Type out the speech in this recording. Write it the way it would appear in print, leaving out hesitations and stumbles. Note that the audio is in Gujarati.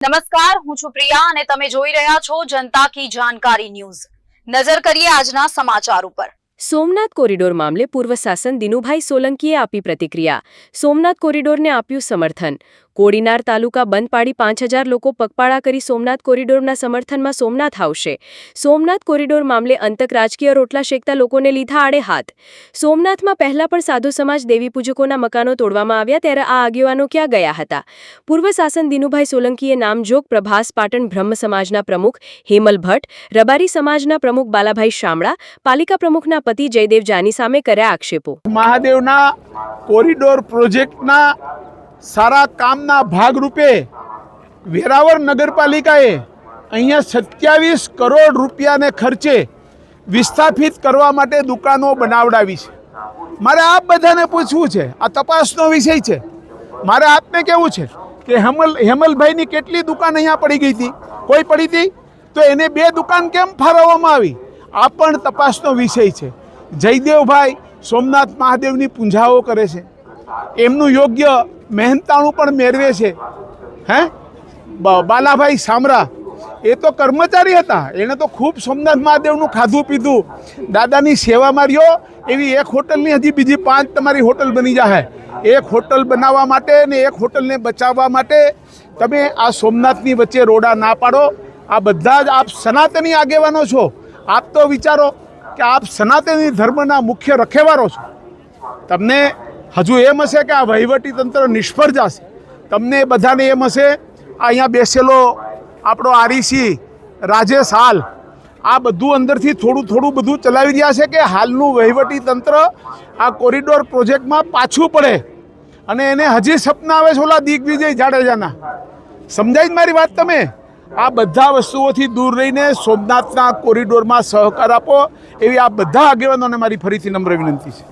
નમસ્કાર, હું છું પ્રિયા અને તમે જોઈ રહ્યા છો જનતા કી જાણકારી ન્યૂઝ। નજર કરીએ આજના સમાચાર ઉપર। સોમનાથ કોરિડોર મામલે પૂર્વ શાસન દિનુભાઈ સોલંકીએ આપી પ્રતિક્રિયા। સોમનાથ કોરિડોરને આપ્યું સમર્થન। કોડીનાર તાલુકા બંધ પાડી 5000 લોકો પગપાળા કરી સોમનાથ કોરિડોરના સમર્થનમાં સોમનાથ આવશે। સોમનાથ કોરિડોર મામલે અંતક રાજકીય રોટલા શેકતા લોકોને લીધા આડે હાથ। સોમનાથમાં પહેલા પણ સાધુ સમાજ દેવી પૂજકોના મકાનો તોડવામાં આવ્યા ત્યારે આ આગેવાનો ક્યાં ગયા હતા? પૂર્વ શાસન દિનુભાઈ સોલંકીએ નામજોગ પ્રભાસ પાટણ બ્રહ્મ સમાજના પ્રમુખ હેમલ ભટ્ટ, રબારી સમાજના પ્રમુખ બાલાભાઈ શામળા, પાલિકા પ્રમુખના પતિ જયદેવ જાની સામે કર્યા આક્ષેપો। મહાદેવના કોરિડોર પ્રોજેક્ટના સારા કામના ભાગરૂપે વેરાવળ નગરપાલિકાએ અહીંયા 27 કરોડ રૂપિયાને ખર્ચે વિસ્થાપિત કરવા માટે દુકાનો બનાવડાવી છે। મારે આપ બધાને પૂછવું છે, આ તપાસનો વિષય છે। મારે આપને કહેવું છે કે હેમલભાઈની કેટલી દુકાન અહીંયા પડી ગઈ હતી? કોઈ પડી હતી? તો એને 2 દુકાન કેમ ફાળવવામાં આવી? આ પણ તપાસનો વિષય છે। જયદેવભાઈ સોમનાથ મહાદેવની પૂંજાઓ કરે છે, એમનું યોગ્ય મહેનતાણું પણ મેળવે છે। બાલાભાઈ શામળા એ તો કર્મચારી હતા, એણે તો ખૂબ સોમનાથ મહાદેવનું ખાધું પીધું, દાદાની સેવામાં રહ્યો। એવી એક હોટલની હજી બીજી 5 તમારી હોટલ બની જાય। એક હોટલ બનાવવા માટે ને એક હોટલને બચાવવા માટે તમે આ સોમનાથની વચ્ચે રોડા ના પાડો। આ બધા જ આપ સનાતની આગેવાનો છો। આપ તો વિચારો કે આપ સનાતની ધર્મના મુખ્ય રખેવારો છો। તમને હજુ એમ હશે કે આ વહીવટી તંત્ર નિષ્ફળ જશે। તમને બધાને એમ હશે અહીંયા બેસેલો આપણો આરઈસી રાજેશ હાલ આ બધું અંદરથી થોડું બધું ચલાવી રહ્યા છે કે હાલનું વહીવટી તંત્ર આ કોરિડોર પ્રોજેક્ટમાં પાછું પડે અને એને હજી સપના આવે છે ઓલા દિગ્વિજય જાડેજાના। સમજાય મારી વાત તમે? આ બધા વસ્તુઓથી દૂર રહીને સોમનાથના કોરિડોરમાં સહકાર આપો એવી આ બધા આગેવાનોને મારી ફરીથી નમ્ર વિનંતી છે।